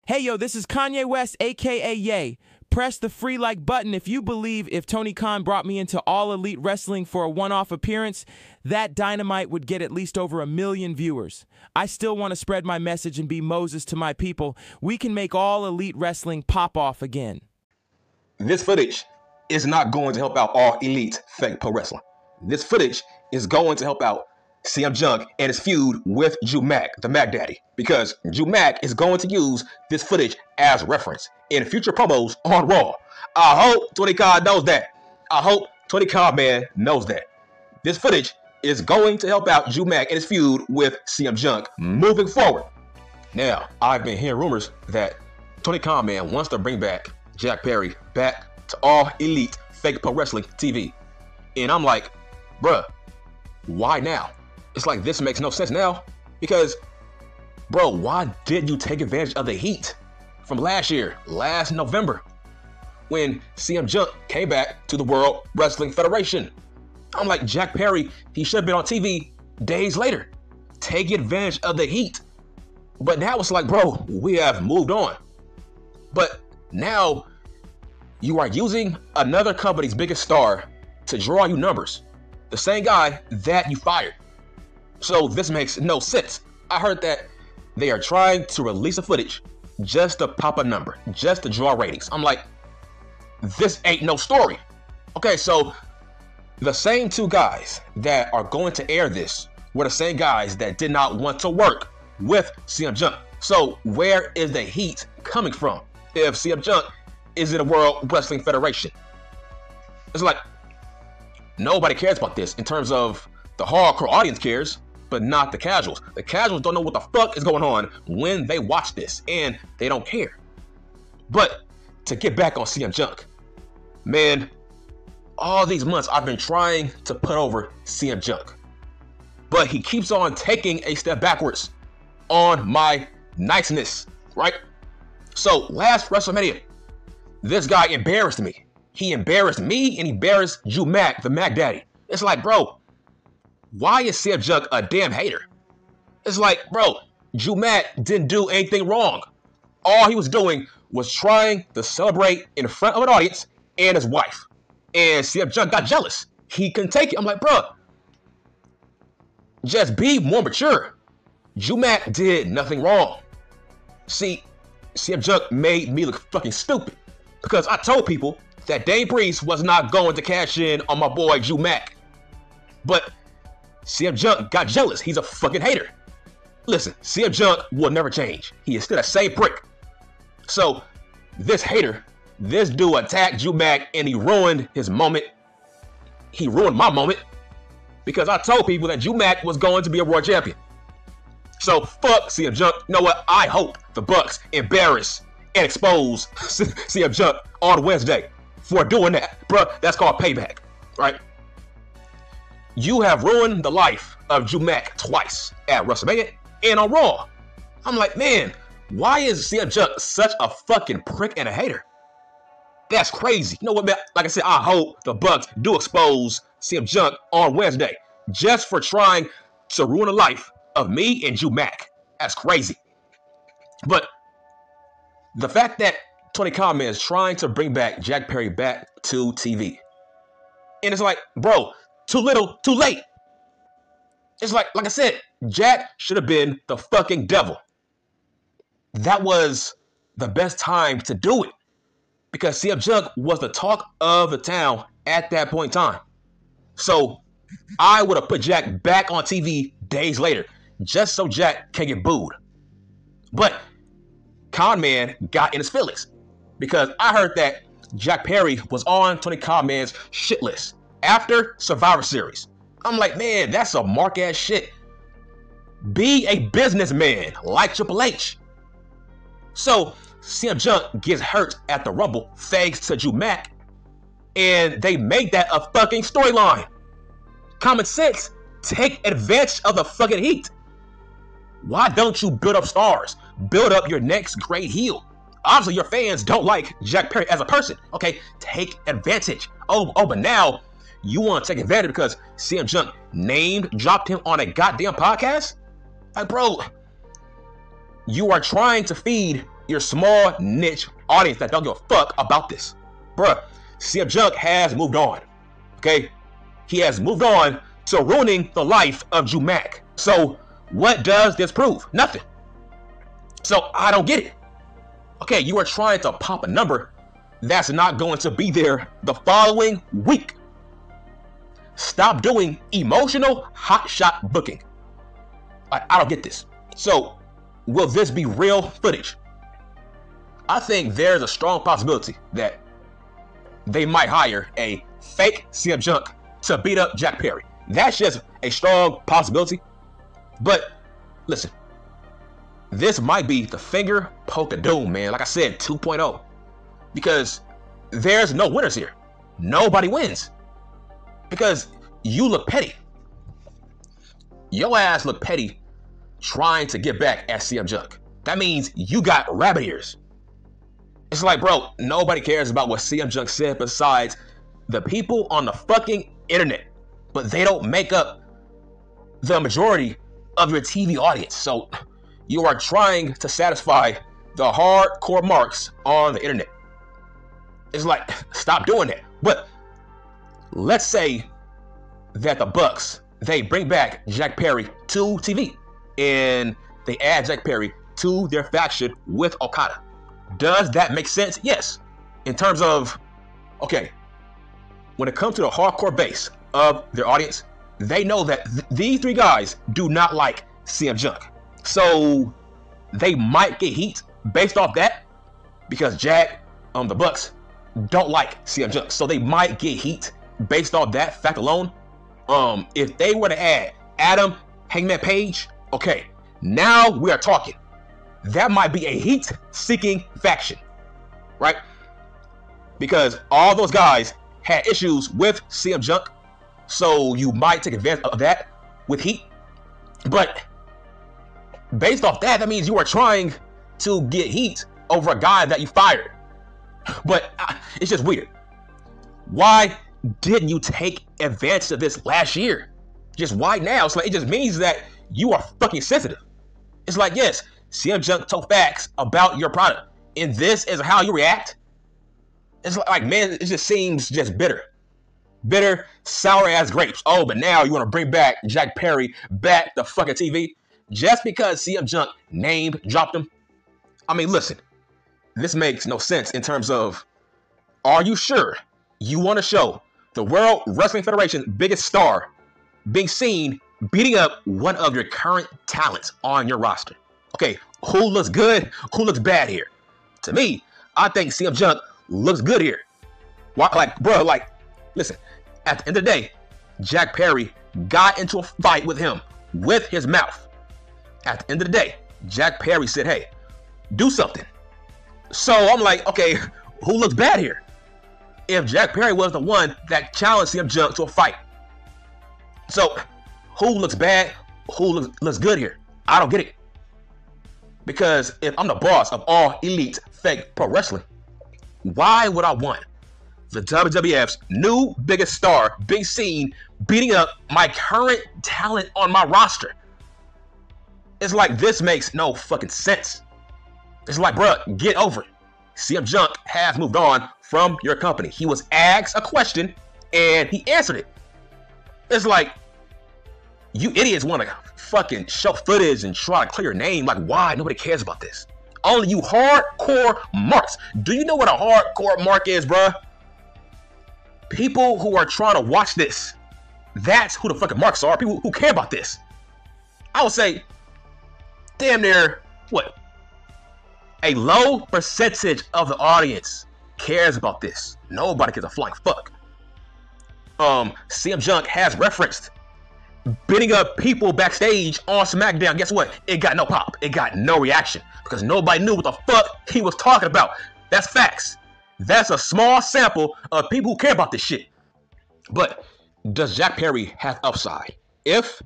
Hey, yo, this is Kanye West, a.k.a. Ye. Press the free like button if you believe if Tony Khan brought me into All Elite Wrestling for a one-off appearance, that Dynamite would get at least over 1 million viewers. I still want to spread my message and be Moses to my people. We can make All Elite Wrestling pop off again. This footage is not going to help out All Elite fake pro wrestling. This footage is going to help out CM Junk and his feud with Drew Mac, the Mac Daddy, because Drew Mac is going to use this footage as reference in future promos on Raw. I hope Tony Khan knows that. I hope Tony Khan, man, knows that. This footage is going to help out Drew Mac and his feud with CM Junk moving forward. Now, I've been hearing rumors that Tony Khan, man, wants to bring back Jack Perry back to All Elite Fake Pro Wrestling TV. And I'm like, bruh, why now? It's like, this makes no sense now, because, bro, why did you take advantage of the heat from last year, last November, when CM Junk came back to the World Wrestling Federation? I'm like, Jack Perry, he should have been on TV days later, taking advantage of the heat. But now it's like, bro, we have moved on. But now you are using another company's biggest star to draw you numbers, the same guy that you fired. So this makes no sense. I heard that they are trying to release a footage just to pop a number, just to draw ratings. I'm like, this ain't no story. Okay, so the same two guys that are going to air this were the same guys that did not want to work with CM Junk. So where is the heat coming from if CM Junk is in the World Wrestling Federation? It's like, nobody cares about this in terms of the hardcore audience cares, but not the casuals. The casuals don't know what the fuck is going on when they watch this, and they don't care. But to get back on CM Junk, man, all these months I've been trying to put over CM Junk, but he keeps on taking a step backwards on my niceness, right? So last WrestleMania, this guy embarrassed me. He embarrassed me and he embarrassed Drew Mac, the Mac Daddy. It's like, bro, why is CM Junk a damn hater? It's like, bro, Drew Mac didn't do anything wrong. All he was doing was trying to celebrate in front of an audience and his wife. And CM Junk got jealous. He couldn't take it. I'm like, bro, just be more mature. Drew Mac did nothing wrong. See, CM Junk made me look fucking stupid because I told people that Dane Priest was not going to cash in on my boy Drew Mac. But CM Junk got jealous. He's a fucking hater. Listen, CM Junk will never change. He is still the same prick. So this hater, this dude attacked Drew Mac and he ruined his moment. He ruined my moment because I told people that Drew Mac was going to be a world champion. So fuck CM Junk. You know what? I hope the Bucks embarrass and expose CM Junk on Wednesday for doing that. Bruh, that's called payback, right? You have ruined the life of Drew Mac twice at WrestleMania and on Raw. I'm like, man, why is CM Junk such a fucking prick and a hater? That's crazy. You know what, man? Like I said, I hope the Bucks do expose CM Junk on Wednesday just for trying to ruin the life of me and Drew Mac. That's crazy. But the fact that Tony Khan is trying to bring back Jack Perry back to TV. And it's like, bro, too little, too late. It's like I said, Jack should have been the fucking devil. That was the best time to do it because CM Junk was the talk of the town at that point in time. So I would have put Jack back on TV days later just so Jack can get booed. But Con Man got in his feelings because I heard that Jack Perry was on Tony Khan Man's shit list after Survivor Series. I'm like, man, that's a mark ass shit. Be a businessman like Triple H. So CM Junk gets hurt at the Rumble thanks to Drew Mac, and they made that a fucking storyline. Common sense, take advantage of the fucking heat. Why don't you build up stars? Build up your next great heel. Obviously, your fans don't like Jack Perry as a person. Okay, take advantage. Oh, but now you want to take advantage because CM Junk dropped him on a goddamn podcast? Like, bro, you are trying to feed your small niche audience that don't give a fuck about this. Bruh, CM Punk has moved on. Okay? He has moved on to ruining the life of Drew Mac. So what does this prove? Nothing. So I don't get it. Okay, you are trying to pop a number that's not going to be there the following week. Stop doing emotional hotshot booking. I don't get this. So will this be real footage? I think there's a strong possibility that they might hire a fake CM Punk to beat up Jack Perry. That's just a strong possibility. But listen, this might be the finger poke of doom, man. Like I said, 2.0. Because there's no winners here. Nobody wins. Because you look petty. Your ass look petty trying to get back at CM Punk. That means you got rabbit ears. It's like, bro, nobody cares about what CM Punk said besides the people on the fucking internet. But they don't make up the majority of your TV audience. So you are trying to satisfy the hardcore marks on the internet. It's like, stop doing that. But let's say that the Bucks, they bring back Jack Perry to TV and they add Jack Perry to their faction with Okada. Does that make sense? Yes. In terms of, okay, when it comes to the hardcore base of their audience, they know that these three guys do not like CM Punk. So they might get heat based off that because Jack, the Bucks, don't like CM Punk. So they might get heat based off that fact alone. If they were to add Adam Hangman Page, okay, now we are talking. That might be a heat-seeking faction, right? Because all those guys had issues with CM Punk, so you might take advantage of that with heat. But based off that, that means you are trying to get heat over a guy that you fired. But it's just weird. Why didn't you take advantage of this last year? Just why now? It's like, it just means that you are fucking sensitive. It's like, yes, CM Punk told facts about your product, and this is how you react. It's like, man, it just seems just bitter, sour as grapes. Oh, but now you want to bring back Jack Perry back to fucking TV just because CM Punk dropped him. I mean, listen, this makes no sense in terms of, are you sure you want to show the World Wrestling Federation's biggest star being seen beating up one of your current talents on your roster? Okay, who looks good? Who looks bad here? To me, I think CM Punk looks good here. Why, like, bro, like, listen, at the end of the day, Jack Perry got into a fight with him with his mouth. At the end of the day, Jack Perry said, hey, do something. So I'm like, okay, who looks bad here? If Jack Perry was the one that challenged CM Punk to a fight. So who looks bad? Who looks good here? I don't get it. Because if I'm the boss of all elite fake pro wrestling, why would I want the WWF's new biggest star being seen beating up my current talent on my roster? It's like, this makes no fucking sense. It's like, bruh, get over it. CM Punk has moved on from your company. He was asked a question and he answered it. It's like, you idiots want to fucking show footage and try to clear your name. Like, why? Nobody cares about this. Only you hardcore marks. Do you know what a hardcore mark is, bruh? People who are trying to watch this. That's who the fucking marks are. People who care about this. I would say, damn near, what? A low percentage of the audience cares about this. Nobody gives a flying fuck. CM Punk has referenced beating up people backstage on SmackDown. Guess what? It got no pop. It got no reaction because nobody knew what the fuck he was talking about. That's facts. That's a small sample of people who care about this shit. But does Jack Perry have upside if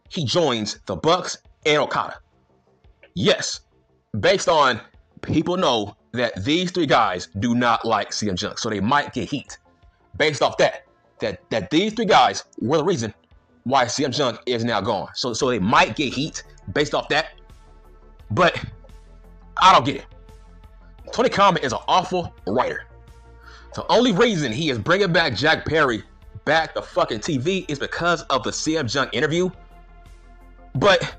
he joins the Bucks and Okada? Yes. Based on people know that these three guys do not like CM Punk, so they might get heat. Based off that these three guys were the reason why CM Punk is now gone. So they might get heat based off that. But I don't get it. Tony Khan is an awful writer. The only reason he is bringing back Jack Perry back to fucking TV is because of the CM Punk interview. But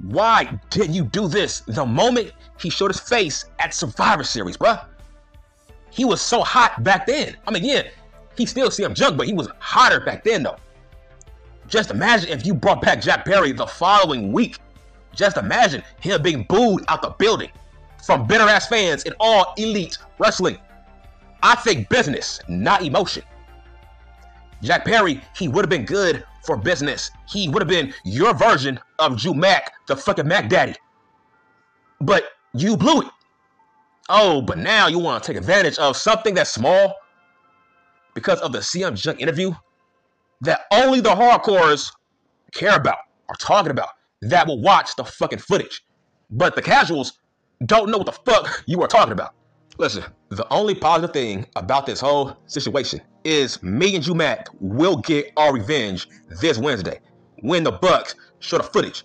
why didn't you do this the moment he showed his face at Survivor Series, bruh? He was so hot back then. I mean, yeah, he's still CM Punk, but he was hotter back then, though. Just imagine if you brought back Jack Perry the following week. Just imagine him being booed out the building from bitter-ass fans in All Elite Wrestling. I think business, not emotion. Jack Perry, he would have been good for business. He would have been your version of Drew Mac, the fucking Mac Daddy. But you blew it. Oh, but now you want to take advantage of something that's small because of the CM Punk interview that only the hardcores care about, are talking about, that will watch the fucking footage. But the casuals don't know what the fuck you are talking about. Listen, the only positive thing about this whole situation is me and Drew Mac will get our revenge this Wednesday when the Bucks show the footage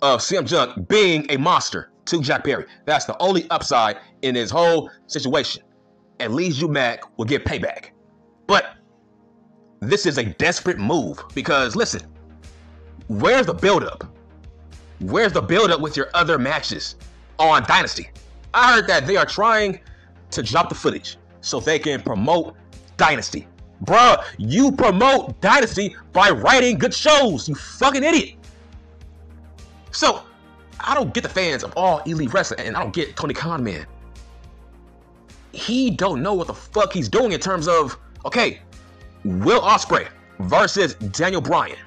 of CM Punk being a monster to Jack Perry. That's the only upside in this whole situation. At least Drew Mac will get payback. But this is a desperate move because, listen, where's the build-up? Where's the build-up with your other matches on Dynasty? I heard that they are trying to drop the footage so they can promote Dynasty. Bruh, you promote Dynasty by writing good shows, you fucking idiot. So, I don't get the fans of All Elite Wrestling, and I don't get Tony Khan, man. He don't know what the fuck he's doing in terms of, okay, Will Ospreay versus Daniel Bryan.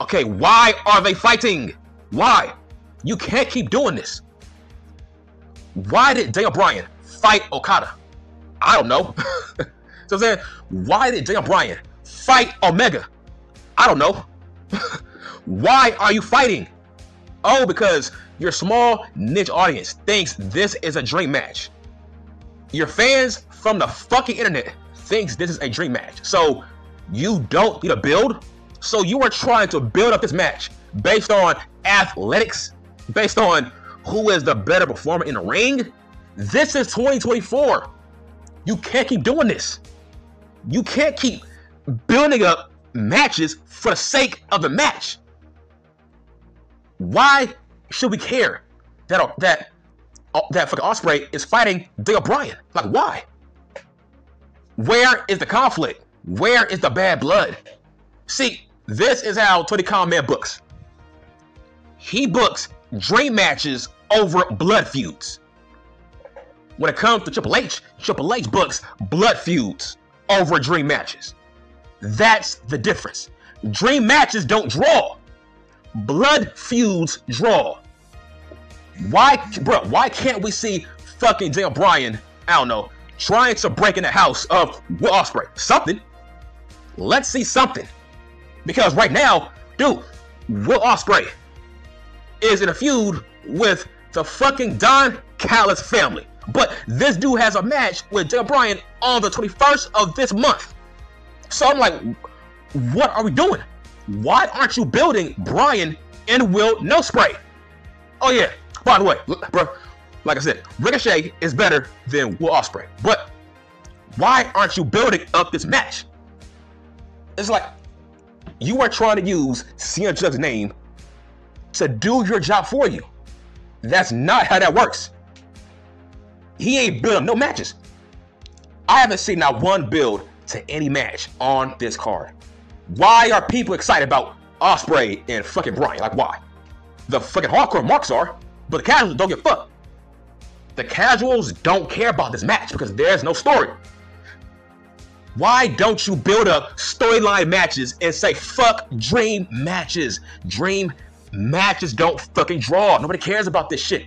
Okay, why are they fighting? Why? You can't keep doing this. Why did Daniel Bryan fight Okada? I don't know. So I'm saying, why did Daniel Bryan fight Omega? I don't know. Why are you fighting? Oh, because your small niche audience thinks this is a dream match. Your fans from the fucking internet thinks this is a dream match. So you don't need a build. So you are trying to build up this match based on athletics, based on who is the better performer in the ring. This is 2024. You can't keep doing this. You can't keep building up matches for the sake of the match. Why should we care that fucking Ospreay is fighting Daniel Bryan? Like, why? Where is the conflict? Where is the bad blood? See, this is how Tony Khan man books. He books dream matches over blood feuds. When it comes to Triple H books blood feuds over dream matches. That's the difference. Dream matches don't draw. Blood feuds draw. Why can't we see fucking Daniel Bryan, I don't know, trying to break in the house of Will Ospreay? Something. Let's see something. Because right now, dude, Will Ospreay is in a feud with the fucking Don Callis family. But this dude has a match with Daniel Bryan on the 21st of this month. So I'm like, what are we doing? Why aren't you building Bryan and Will No Spray? Oh yeah, by the way, bro, like I said, Ricochet is better than Will Ospreay. But why aren't you building up this match? It's like you are trying to use CM Punk's name to do your job for you. That's not how that works. He ain't built up no matches. I haven't seen not one build to any match on this card. Why are people excited about Ospreay and fucking Bryan? Like, why? The fucking hardcore marks are, but the casuals don't give a fuck. The casuals don't care about this match because there's no story. Why don't you build up storyline matches and say, fuck dream matches? Dream matches don't fucking draw. Nobody cares about this shit.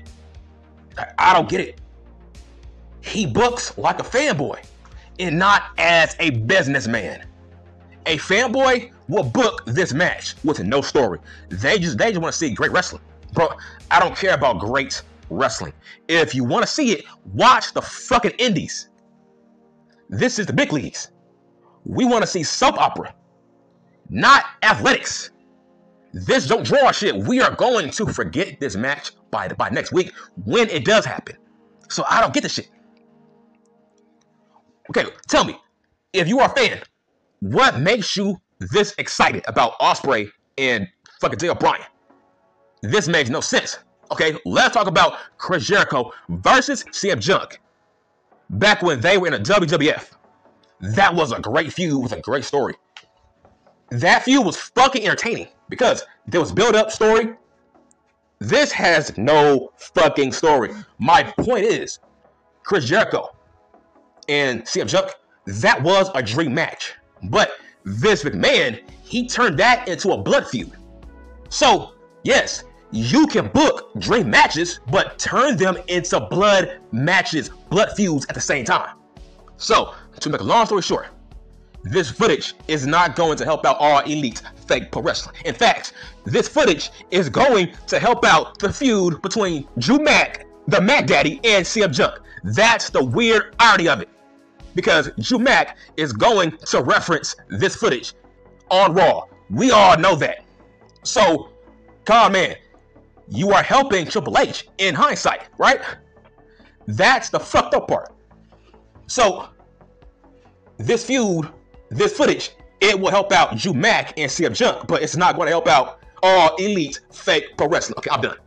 I don't get it. He books like a fanboy and not as a businessman. A fanboy will book this match with no story. They just want to see great wrestling. Bro, I don't care about great wrestling. If you want to see it, watch the fucking indies. This is the big leagues. We want to see soap opera, not athletics. This don't draw shit. We are going to forget this match by next week when it does happen. So I don't get this shit. Okay, tell me, if you are a fan, what makes you this excited about Ospreay and fucking Daniel Bryan? This makes no sense. Okay, let's talk about Chris Jericho versus CM Punk. Back when they were in a WWF, that was a great feud with a great story. That feud was fucking entertaining because there was build-up story. This has no fucking story. My point is, Chris Jericho and CM Punk, that was a dream match. But Vince McMahon, he turned that into a blood feud. So, yes, you can book dream matches, but turn them into blood matches, blood feuds at the same time. So, to make a long story short, this footage is not going to help out All Elite fake pro wrestling. In fact, this footage is going to help out the feud between Drew Mac, the Mac Daddy, and CM Punk. That's the weird irony of it. Because Drew Mac is going to reference this footage on Raw. We all know that. So, come on, man. You are helping Triple H in hindsight, right? That's the fucked up part. So, this feud, this footage, it will help out Drew Mac and CM Punk, but it's not going to help out All Elite fake pro wrestling. Okay, I'm done.